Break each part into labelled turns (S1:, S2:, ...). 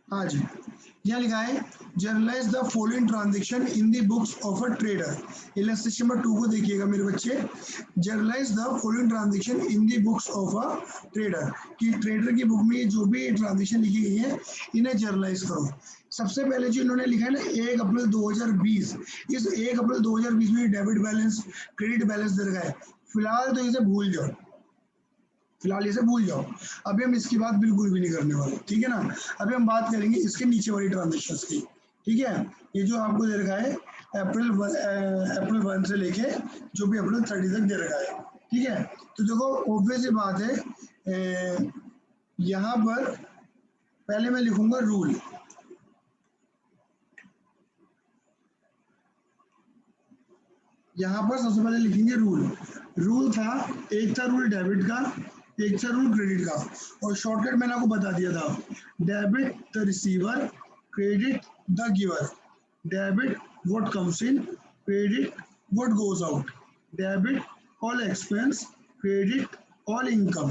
S1: हाँ जी, यहाँ लिखा है generalized the following transaction in the books of a trader. Illustration number 2 को देखिएगा मेरे बच्चे। Generalized the following transaction in the books of a trader, कि ट्रेडर की बुक में जो भी ट्रांजेक्शन लिखी गई है इन्हें जर्नलाइज करो। सबसे पहले जो इन्होंने लिखा है ना 1 अप्रैल 2020, इस 1 अप्रैल 2020 में डेबिट बैलेंस क्रेडिट बैलेंस दे रखा है। फिलहाल तो इसे भूल जाओ, फिलहाल इसे भूल जाओ। अभी हम इसकी बात बिल्कुल भी नहीं करने वाले, ठीक है ना। अभी हम बात करेंगे इसके नीचे वाली ट्रांजेक्शन्स की, ठीक है। ये जो आपको दे रखा है अप्रैल 1 से लेके जो भी अप्रैल 30 तक दे रखा है, ठीक है। तो देखो ऑब्वियस सी बात है, यहाँ पर पहले मैं लिखूंगा रूल। यहाँ पर सबसे पहले लिखेंगे रूल। रूल था, एक था रूल डेबिट का, एक था रूल क्रेडिट का, और शॉर्टकट मैंने आपको बता दिया था। Debit the receiver, credit the giver. Debit what comes in, credit what goes out. Debit all expense, credit all income.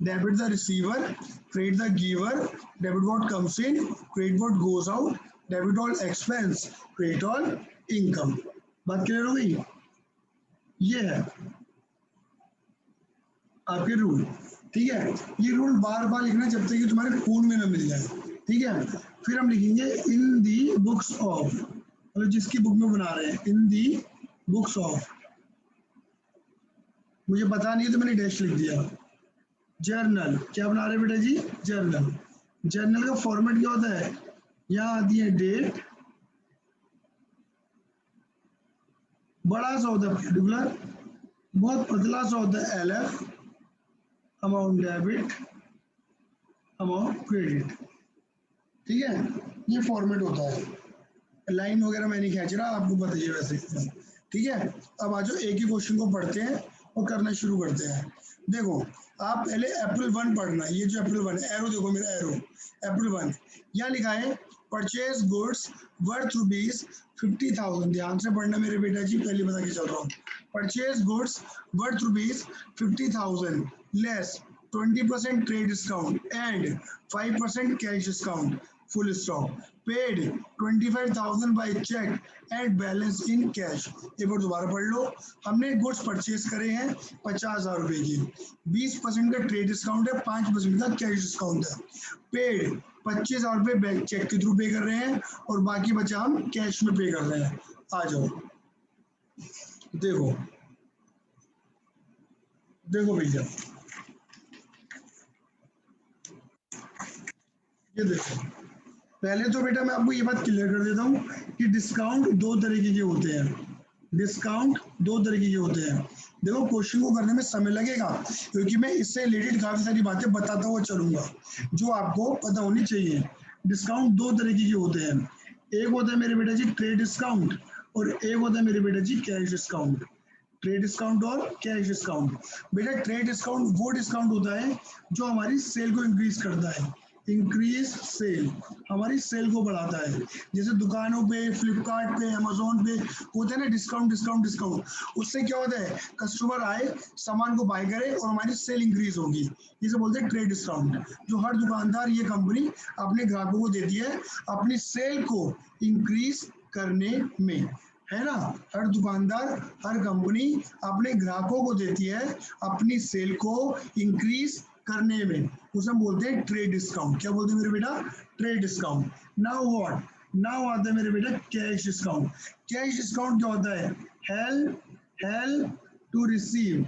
S1: Debit the receiver, credit the giver. Debit what comes in, credit what goes out. Debit all expense, credit all income. बात clear हो गई? ये है आपके rule, ठीक है। ये rule बार बार लिखना जब तक कि तुम्हारे खून में ना मिल जाए, ठीक है। फिर हम लिखेंगे इन दी बुक्स ऑफ, मतलब जिसकी बुक में बना रहे हैं, इन दी बुक्स ऑफ। मुझे पता नहीं है तो मैंने डैश लिख दिया। जर्नल, क्या बना रहे बेटा जी? जर्नल। जर्नल का फॉर्मेट क्या होता है? यहाँ आती है डेट, बड़ा सा होता है पर्टिकुलर, बहुत पतला सा होता है LF, amount debit, amount credit, ठीक है। ये फॉर्मेट होता है। लाइन वगैरह मैं नहीं खींच रहा, आपको बताइए वैसे, ठीक है। अब आ जाओ एक ही क्वेश्चन को पढ़ते हैं और करना शुरू करते हैं। देखो आप पहले अप्रैल 1 पढ़ना, ये जो अप्रैल 1 एरो देखो मेरा एरो, अप्रैल 1 यहाँ लिखा है परचेज गुड्स वर्थ रुपीज 50,000। ध्यान से पढ़ना मेरे बेटा जी, पहले बता के चल रहा हूँ। Purchase goods worth rupees 50,000 less 20% trade discount and 5% cash discount, full stop. Paid 25,000 by cheque and balance in cash. एक बार दोबारा पढ़ लो। हमने गुड्स परचेज करे हैं 50,000 रुपए की, 20% का ट्रेड डिस्काउंट है, 5% का कैश डिस्काउंट है। पेड 25,000 रुपये बैंक चेक के थ्रू पे कर रहे हैं और बाकी बचा हम कैश में पे कर रहे हैं। आ जाओ देखो, देखो भैया ये देखो, पहले तो बेटा मैं आपको ये बात क्लियर कर देता हूँ कि डिस्काउंट दो तरीके के होते हैं। डिस्काउंट दो तरीके के होते हैं। देखो क्वेश्चन को करने में समय लगेगा क्योंकि मैं इससे रिलेटेड काफी सारी बातें बताता हुआ चलूंगा जो आपको पता होनी चाहिए। डिस्काउंट दो तरीके के होते हैं, एक होता है मेरे बेटा जी ट्रेड डिस्काउंट और एक होता है मेरे बेटा जी कैश डिस्काउंट। ट्रेड डिस्काउंट और कैश डिस्काउंट। बेटा ट्रेड डिस्काउंट वो डिस्काउंट होता है जो हमारी सेल को इंक्रीज करता है। इंक्रीज सेल, हमारी सेल को बढ़ाता है। जैसे दुकानों पे, फ्लिपकार्ट पे, अमेजोन पे होता है ना डिस्काउंट डिस्काउंट डिस्काउंट, उससे क्या होता है कस्टमर आए, सामान को बाय करे और हमारी सेल इंक्रीज होगी। इसे बोलते हैं ट्रेड डिस्काउंट, जो हर दुकानदार ये कंपनी अपने ग्राहकों को देती है अपनी सेल को इंक्रीज करने में, है ना। हर दुकानदार, हर कंपनी अपने ग्राहकों को देती है अपनी सेल को इंक्रीज करने में, उसे हम बोलते हैं ट्रेड डिस्काउंट। क्या बोलते हैं मेरे बेटा? Trade discount. Now what, now आता है मेरे बेटा कैश डिस्काउंट। कैश डिस्काउंट क्या होता है? Help to receive,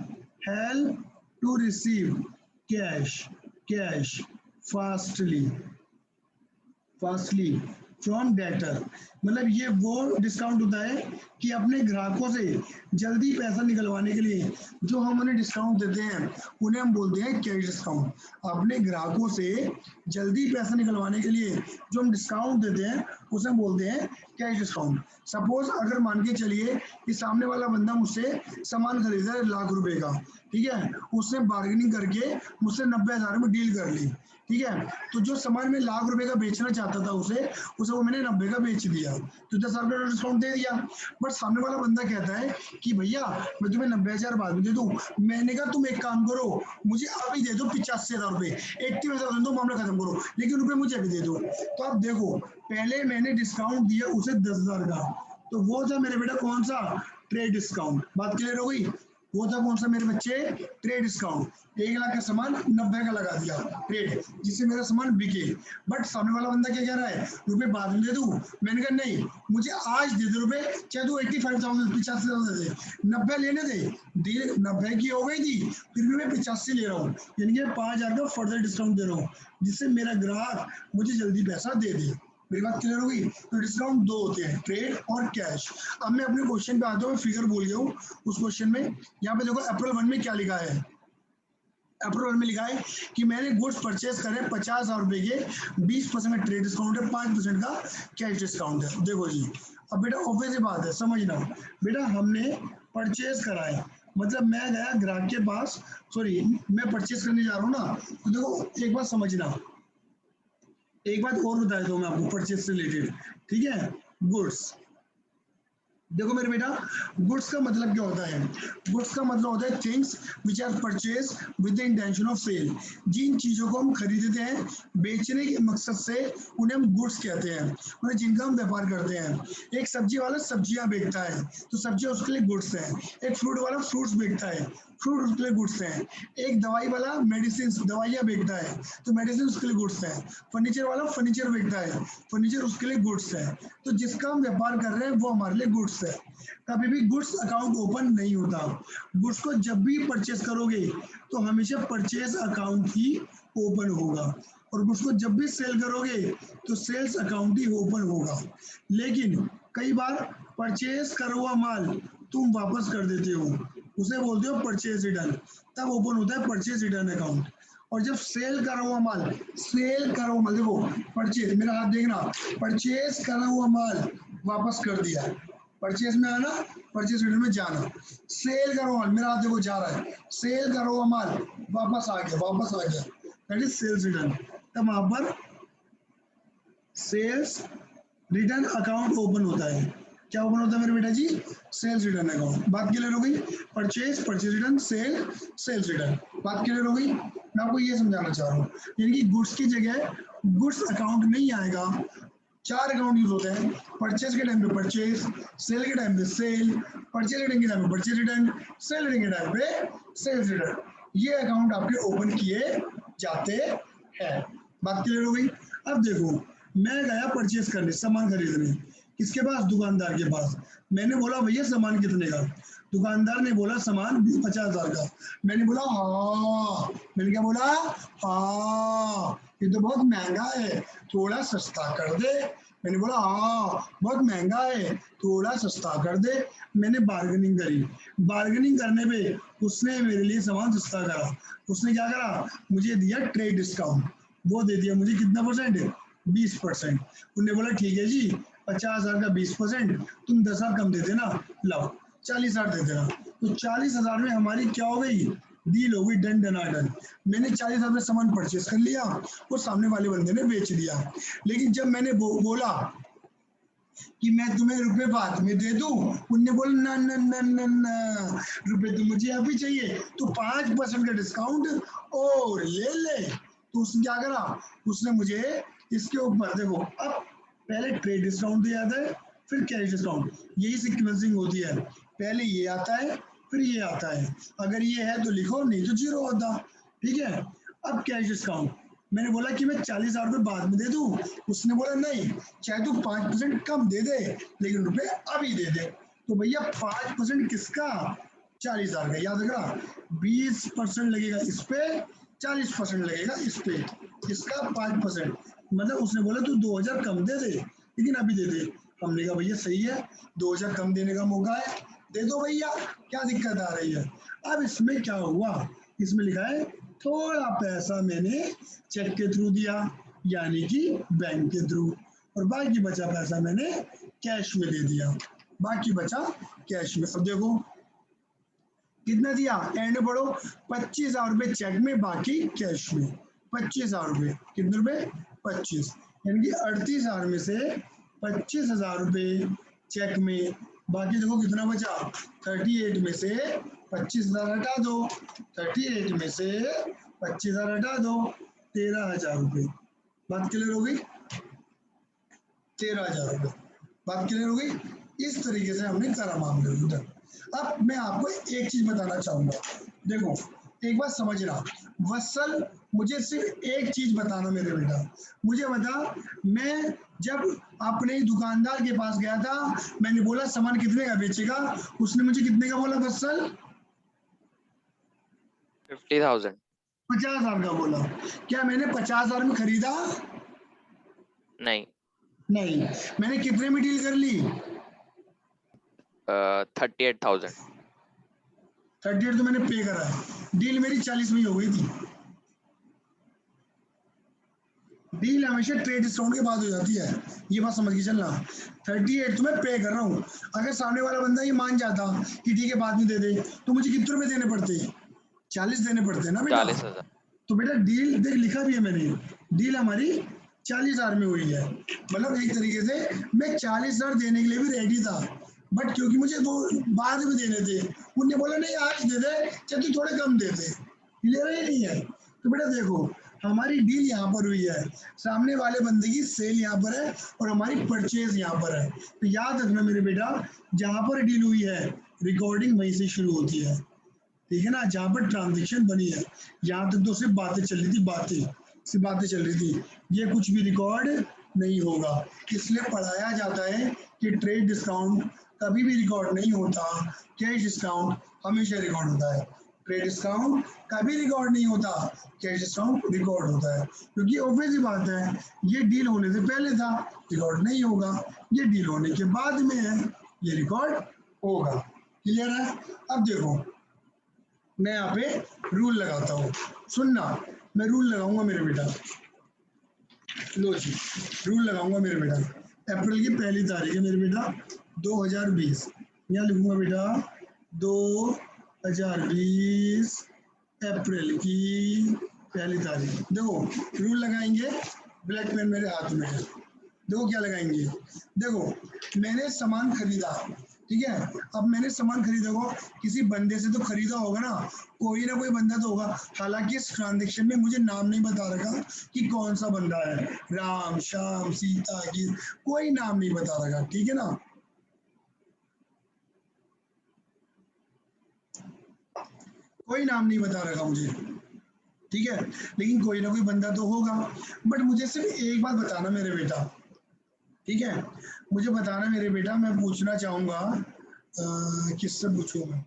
S1: help to receive cash, cash fastly, fastly from debtor. मतलब ये वो डिस्काउंट होता है कि अपने ग्राहकों से जल्दी पैसा निकलवाने के लिए जो हम उन्हें डिस्काउंट देते हैं उन्हें हम बोलते हैं कैश डिस्काउंट। अपने ग्राहकों से जल्दी पैसा निकलवाने के लिए जो हम डिस्काउंट देते हैं उसे हम बोलते हैं कैश डिस्काउंट। सपोज अगर मान के चलिए कि सामने वाला बंदा मुझसे सामान खरीदा है 1,00,000 रुपए का, ठीक है, उसने बार्गेनिंग करके मुझसे 90,000 में डील कर ली, ठीक है। तो जो सामान मैं लाख रुपए का बेचना चाहता था उसे वो मैंने 90 का बेच दिया, तो 10,000 का डिस्काउंट दे दिया। बट सामने वाला बंदा कहता है कि भैया मैं तुम्हें 90,000 बाद में दे दूं। मैंने कहा तुम एक काम करो, मुझे अभी दे दो 85,000 रुपए, 80,000 दे दो, मामला खत्म करो, लेकिन रुपए मुझे अभी दे दो। तो आप देखो, पहले मैंने डिस्काउंट दिया उसे 10,000 का, तो वो था मेरे बेटा कौन सा, ट्रेड डिस्काउंट। बात क्लियर हो गई। वो था कौन सा मेरे बच्चे, ट्रेड डिस्काउंट। 1 लाख का सामान 90 का लगा दिया ट्रेड, जिससे मेरा सामान बिके। बट सामने वाला बंदा क्या कह रहा है, रुपए बाद में दे दूं। मैंने कहा नहीं, मुझे आज दे दे रुपए, चाहे तू 85,000 85,000 दे, 90 लेने दे। डील 90 की हो गई थी, फिर भी मैं 85 ले रहा हूँ, यानी कि 5,000 का फर्दर डिस्काउंट दे रहा हूँ, जिससे मेरा ग्राहक मुझे जल्दी पैसा दे दे। मेरी बात क्लियर हो गई। तो डिस्काउंट दो होते हैं, ट्रेड और कैश। अब मैं अपने क्वेश्चन पे आता हूँ, फिगर भूल गया हूँ उस क्वेश्चन में। यहाँ पे देखो अप्रैल 1 में क्या लिखा है, अप्रैल 1 में लिखा है कि मैंने गुड्स परचेज करे 50,000 रुपए के, 20% का ट्रेड डिस्काउंट है, 5% का कैश डिस्काउंट है। देखो जी, अब बेटा ऑब्वियस सी बात है, समझना बेटा, हमने परचेज करा है, मतलब मैं गया ग्राहक के पास, सॉरी मैं परचेज करने जा रहा हूँ ना। तो देखो एक बात समझना, एक बात और बता देता हूँ मैं आपको परचेज से रिलेटेड, ठीक है। गुड्स, देखो मेरे बेटा, गुड्स का मतलब क्या होता है, गुड्स का मतलब होता है things which are purchase with the intention of sale. जिन चीजों को हम खरीदते हैं बेचने के मकसद से, उन्हें हम गुड्स कहते हैं, उन्हें जिनका हम व्यापार करते हैं। एक सब्जी वाला सब्जियां बेचता है तो सब्जियां उसके लिए गुड्स है। एक फ्रूट वाला फ्रूट्स बेचता है, फ्रूट उसके लिए गुड्स है। एक दवाई वाला मेडिसिन दवाइयां बेचता है तो मेडिसिन उसके लिए गुड्स है। फर्नीचर वाला फर्नीचर बेचता है, फर्नीचर उसके लिए गुड्स है। तो जिसका हम व्यापार कर रहे हैं वो हमारे लिए गुड्स है। कभी भी गुड्स अकाउंट ओपन नहीं होता। गुड्स को जब भी परचेज करोगे तो हमेशा परचेज अकाउंट ही ओपन होगा, और गुड्स को जब भी सेल करोगे तो सेल्स अकाउंट ही ओपन होगा। लेकिन कई बार परचेज करा हुआ माल तुम वापस कर देते हो, उसे बोलते हो परचेज रिटर्न, तब ओपन होता है परचेज रिटर्न अकाउंट। और जब सेल करा हुआ माल, सेल करा हुआ माल, देखो परचेज, मेरा हाथ देखना, परचेज करा हुआ माल वापस कर दिया, परचेज में आना, परचेज रिटर्न में जाना। सेल करा हुआ माल, मेरा हाथ देखो जा रहा है, सेल करा हुआ माल वापस आ गया, वापस आ गया, दैट इज सेल्स रिटर्न। तब वहां पर सेल्स रिटर्न अकाउंट ओपन होता है। क्या ओपन होता है मेरे बेटा जी, सेल्स रिटर्न अकाउंट। बात क्लियर हो गई, purchase, purchase return, sale, sales return. बात क्लियर हो गई। मैं आपको ये समझाना चाह रहा हूँ, यानी कि गुड्स की जगह गुड्स अकाउंट नहीं आएगा, 4 अकाउंट यूज होते हैं। परचेज के टाइम पे परचेज, सेल के टाइम पे सेल, परचेज रिटर्न के टाइम पे परचेज रिटर्न, सेल रिटर्न के टाइम पे सेल्स रिटर्न। ये अकाउंट आपके ओपन किए जाते हैं। बात क्लियर हो गई। अब देखो, मैं गया परचेज करने, सामान खरीदने, किसके पास, दुकानदार के पास। मैंने बोला भैया सामान कितने का, दुकानदार ने बोला सामान 50,000 का। मैंने बोला हाँ, मैंने क्या बोला, हाँ ये तो बहुत महंगा है, थोड़ा सस्ता कर दे। मैंने बोला हाँ बहुत महंगा है, थोड़ा सस्ता कर दे। मैंने बार्गेनिंग करी, बार्गेनिंग करने पे उसने मेरे लिए सामान सस्ता करा। उसने क्या करा, मुझे दिया ट्रेड डिस्काउंट, वो दे दिया मुझे कितना परसेंट, 20%। उन्होंने बोला ठीक है जी, 50,000 का 20%, तुम 10,000 कम दे देना, लाओ 40,000 दे देना। तो 40,000 में हमारी क्या हो गई, डील हो गई, डन डनाडन। मैंने 40,000 में सामान परचेस कर लिया और सामने वाले बंदे ने बेच दिया। लेकिन जब मैंने बोला कि मैं तुम्हें रुपए बाद में दे दूं, उनने बोला ना ना ना ना ना, रुपए तो मुझे अभी चाहिए, तो 5% का डिस्काउंट और ले ले। तो उसने क्या करा, उसने मुझे इसके ऊपर देखो, अब पहले ट्रेड डिस्काउंट दिया जाता है, फिर कैश डिस्काउंट, यही सीक्वेंसिंग होती है। पहले ये आता है, फिर ये आता है, अगर ये है तो लिखो, नहीं तो जीरो होता, ठीक है। अब कैश डिस्काउंट, मैंने बोला कि मैं 40,000 रुपये बाद में दे दूं, उसने बोला नहीं, चाहे तू 5% कम दे दे, लेकिन रुपए अभी दे दे। तो भैया 5% किसका, 40,000 का, याद रखना 20% लगेगा इस पे, 40% लगेगा इस पे, इसका 5%। मतलब उसने बोला तू 2,000 कम दे दे, लेकिन अभी दे दे। हमने कहा भैया सही है, 2,000 कम देने का मौका है, दे दो भैया, क्या दिक्कत आ रही है। अब इसमें क्या हुआ, इसमें लिखा है थोड़ा पैसा मैंने चेक के थ्रू दिया, यानी कि बैंक के थ्रू, और बाकी बचा पैसा मैंने कैश में दे दिया, बाकी बचा कैश में। अब देखो कितना दिया, एंड में पढ़ो, 25,000 रुपये चेक में, बाकी कैश में। 25,000 रुपये। कितने रुपए? 25, यानी कि 38,000 में से 25,000 रुपये चेक में। बाकी देखो कितना बचा, 38 में से 25,000 हटा दो, 38 में से 25,000 हटा दो, 13,000 रुपये। बात क्लियर हो गई? 13,000 रुपये। बात क्लियर हो गई? इस तरीके से हमने करा मामले उधर। अब मैं आपको एक चीज बताना चाहूंगा, देखो एक बात समझना, वत्सल मुझे सिर्फ एक चीज बताना मेरे बेटा, मुझे बता, मैं जब अपने दुकानदार के पास गया था, मैंने बोला सामान कितने का बेचेगा, उसने मुझे कितने का बोला वत्सल?
S2: 50,000।
S1: 50,000 का बोला। क्या मैंने 50,000 में खरीदा?
S2: नहीं।
S1: नहीं। मैंने कितने में डील कर ली?
S2: 38,000।
S1: 38 तो मैंने पे करा है, डील मेरी 40 में ही हो गई थी। डील हमेशा ट्रेड डिस्काउंट के बाद हो जाती है, ये बात समझ के चलना। 38 तो मैं पे कर रहा हूँ, अगर सामने वाला बंदा ये मान जाता कि ठीक है बाद में दे दे, तो मुझे कितने रुपए देने पड़ते? 40 देने पड़ते ना बेटा।
S2: 40,000।
S1: तो बेटा डील देख लिखा भी है मैंने, डील हमारी 40,000 में हुई है, मतलब एक तरीके से मैं 40,000 देने के लिए भी रेडी था, बट क्योंकि मुझे वो बाद में देने थे, उनने बोला नहीं आज दे दे, चाहे तू थोड़े कम दे दे, ले रहे नहीं है। तो बेटा देखो हमारी डील यहाँ पर हुई है, सामने वाले बंदे की सेल यहाँ पर है और हमारी परचेज यहाँ पर है। तो याद रखना मेरे बेटा, जहाँ पर डील हुई है रिकॉर्डिंग वहीं से शुरू होती है, ठीक है ना। जहाँ पर ट्रांजेक्शन बनी है, यहाँ तक तो सिर्फ बातें चल रही थी, सिर्फ बातें चल रही थी, ये कुछ भी रिकॉर्ड नहीं होगा। इसलिए पढ़ाया जाता है कि ट्रेड डिस्काउंट कभी भी रिकॉर्ड नहीं होता, कैश डिस्काउंट हमेशा रिकॉर्ड होता है। ट्रेड डिस्काउंट कभी रिकॉर्ड नहीं होता, कैश डिस्काउंट रिकॉर्ड होता है, क्योंकि ऑब्वियस ही बात है, ये डील होने से पहले था, रिकॉर्ड नहीं होगा, ये डील होने के बाद में है, ये रिकॉर्ड होगा। क्लियर है? अब देखो मैं यहाँ पे रूल लगाता हूँ, सुनना, मैं रूल लगाऊंगा मेरे बेटा, लो जी रूल लगाऊंगा मेरे बेटा। अप्रैल की पहली तारीख है मेरे बेटा 2020, यहाँ लिखूंगा बेटा 2020 अप्रैल की पहली तारीख। देखो रूल लगाएंगे, ब्लैक पेन मेरे हाथ में है, देखो क्या लगाएंगे। देखो मैंने सामान खरीदा, ठीक है, अब मैंने सामान खरीदा हो, किसी बंदे से तो खरीदा होगा ना कोई बंदा तो होगा, हालांकि इस ट्रांजेक्शन में मुझे नाम नहीं बता रखा कि कौन सा बंदा है, राम श्याम सीता की कोई नाम नहीं बता रखा, ठीक है ना। कोई नाम नहीं बता रखा मुझे, ठीक है, लेकिन कोई ना कोई बंदा तो होगा। बट मुझे सिर्फ एक बात बताना मेरे बेटा, ठीक है, मुझे बताना मेरे बेटा, मैं पूछना चाहूंगा किससे पूछूं मैं,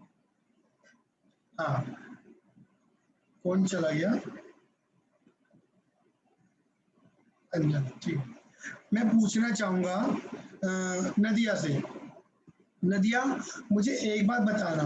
S1: हाँ कौन चला गया, अंजन, ठीक, मैं पूछना चाहूंगा नदिया से। नदिया मुझे एक बात बताना,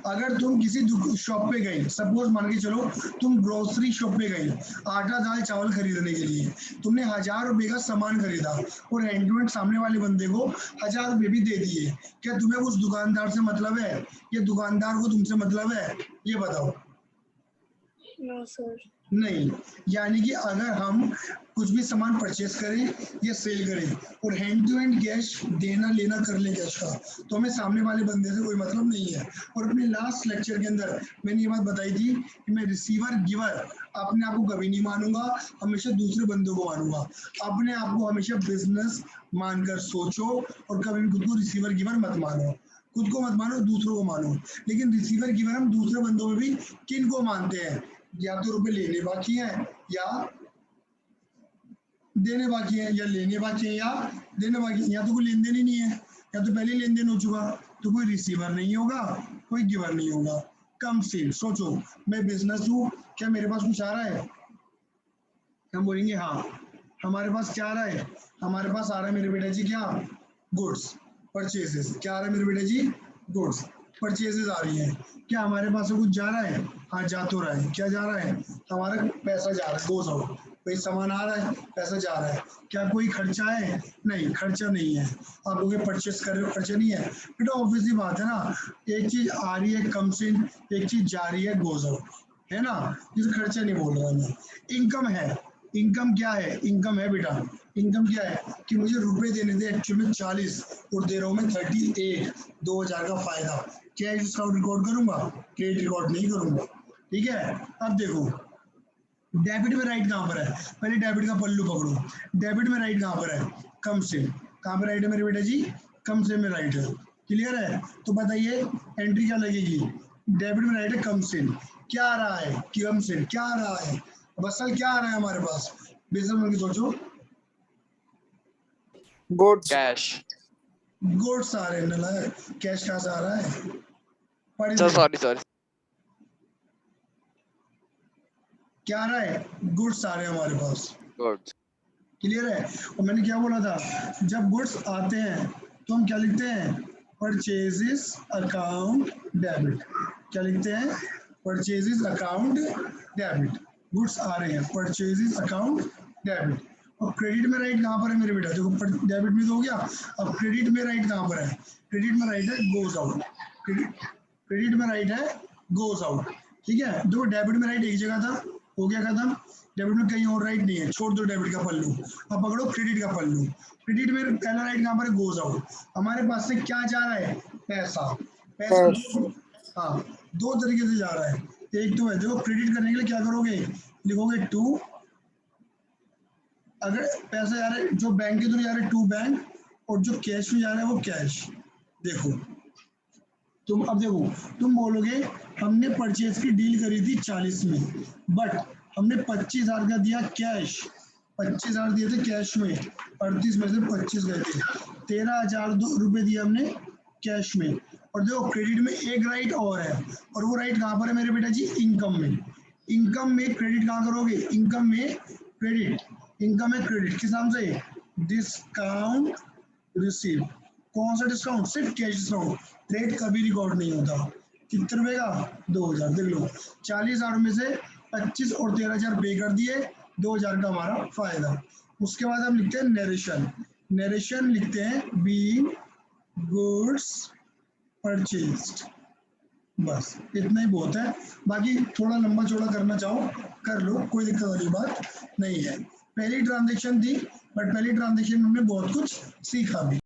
S1: अगर तुम किसी शॉप पे गई, सपोज मान के चलो तुम ग्रोसरी शॉप पे गई आटा दाल चावल खरीदने के लिए, तुमने 1,000 रुपए का सामान खरीदा और हैंड टू हैंड सामने वाले बंदे को 1,000 रुपए भी दे दिए, क्या तुम्हें उस दुकानदार से मतलब है या दुकानदार को तुमसे मतलब है, ये बताओ।
S3: No sir.
S1: नहीं, यानी कि अगर हम कुछ भी सामान परचेस करें या सेल करें और हैंड टू हैंड कैश देना लेना कर लें कैश का, तो हमें सामने वाले बंदे से कोई मतलब नहीं है। और अपने लास्ट लेक्चर के अंदर मैंने ये बात बताई थी कि मैं रिसीवर गिवर अपने आप को कभी नहीं मानूंगा, हमेशा दूसरे बंदों को मानूंगा। अपने आप को हमेशा बिजनेस मानकर सोचो और कभी भी खुद को रिसीवर गिवर मत मानो, खुद को मत मानो दूसरों को मानो। लेकिन रिसीवर गिवर हम दूसरे बंदों में भी किन को मानते हैं, या तो रुपए लेने बाकी हैं या देने बाकी है, या लेने बाकी है या देने बाकी है, या तो कोई लेन देन ही नहीं है, या तो पहले लेन देन हो चुका, तो कोई रिसीवर नहीं होगा कोई गिवर नहीं होगा। कम से सोचो मैं बिजनेस हूँ, क्या मेरे पास कुछ आ रहा है, हम बोलेंगे हाँ हमारे पास क्या आ रहा है, हमारे पास आ रहा है मेरे बेटा जी क्या, गुड्स परचेजेस, क्या आ रहा है मेरे बेटा जी, गुड्स परचेजेस आ रही है। क्या हमारे पास से कुछ जा रहा है, हाँ जा तो रहा है, क्या जा रहा है, हमारा पैसा जा रहा है, गोस आउट, भाई सामान आ रहा है पैसा जा रहा है। क्या कोई खर्चा है, नहीं खर्चा नहीं है, आप लोग परचेस कर रहे हो खर्चा नहीं है बेटा, ऑब्वियसली बात है ना, एक चीज आ रही है कम से, एक चीज जा रही है गोस आउट, है ना, जिसे खर्चा नहीं बोल रहा मैं। इनकम है, इनकम क्या है, इनकम है बेटा, इनकम क्या है कि मुझे रुपए देने थे एक्चुअल में 40 और दे रहा हूँ मैं 38, 2000 का फायदा। कैश डिस्काउंट रिकॉर्ड करूंगा, क्रेडिट रिकॉर्ड नहीं करूंगा, ठीक है। अब देखो डेबिट में राइट कहाँ पर है, पहले डेबिट का पल्लू पकड़ो। डेबिट में राइट कहाँ पर है, कम से, कहाँ पर राइट है मेरे बेटा जी, कम से में राइट है, क्लियर है। तो बताइए एंट्री क्या लगेगी, डेबिट में राइट है कम से, क्या आ रहा है, कम से क्या आ रहा है, अब असल क्या आ रहा है हमारे पास, बिजनेस में सोचो,
S4: गुड्स
S2: कैश।
S1: गुड्स आ रहे हैं ना, कैश कहाँ से आ रहा है, पढ़
S2: सर
S1: दे।
S2: सॉरी
S1: क्या आ रहा है, गुड्स आ रहे हैं हमारे पास,
S2: गुड्स।
S1: क्लियर है। और मैंने क्या बोला था, जब गुड्स आते हैं तो हम क्या लिखते हैं, परचेजेस अकाउंट डेबिट, क्या लिखते हैं, परचेजेस अकाउंट डेबिट, गुड्स आ रहे हैं परचेजेस अकाउंट डेबिट। और क्रेडिट में राइट कहाँ पर है मेरे बेटा, देखो डेबिट में तो हो गया, अब क्रेडिट में राइट कहाँ पर है, क्रेडिट में राइट है गोज आउट, क्रेडिट में राइट है गोज आउट, ठीक है। देखो डेबिट में राइट एक जगह था, हो गया खत्म, डेबिट में कहीं और राइट नहीं है, छोड़ दो डेबिट का पल्लू, अब पकड़ो क्रेडिट का पल्लू। क्रेडिट में पहला राइट कहाँ पर है, गोज आउट, हमारे पास से क्या जा रहा है, पैसा, पैसा हाँ दो तरीके से जा रहा है, एक तो है देखो क्रेडिट करने के लिए क्या करोगे, लिखोगे टू, अगर पैसा जा रहा है जो बैंक के थ्रू जा रहा है टू बैंक, और जो कैश में जा रहा है वो कैश। देखो तुम अब देखो, तुम बोलोगे हमने परचेज की डील करी थी 40 में, बट हमने 25,000 का दिया कैश, 25,000 दिए थे कैश में, 38 में से 25 गए थे, 13,000 रुपये दिए हमने कैश में। और देखो क्रेडिट में एक राइट और है, और वो राइट कहाँ पर है मेरे बेटा जी, इनकम में। इनकम में क्रेडिट कहाँ करोगे, इनकम में क्रेडिट, इनकम में क्रेडिट किस नाम से, डिस्काउंट रिसीव। कौन सा डिस्काउंट, सिर्फ कैश डिस्काउंट, रेट कभी रिकॉर्ड नहीं होता। कितने रुपए का, 2,000, देख लो 40,000 में से 25 और 13,000 पे कर दिए, 2,000 का हमारा फायदा। उसके बाद हम लिखते हैं नरेशन, नरेशन लिखते हैं बीइंग गुड्स परचेज्ड, बस इतना ही बहुत है, बाकी थोड़ा लंबा चौड़ा करना चाहो कर लो, कोई दिक्कत वाली बात नहीं है। पहली ट्रांजेक्शन थी, बट पहली ट्रांजेक्शन में हमने बहुत कुछ सीखा भी।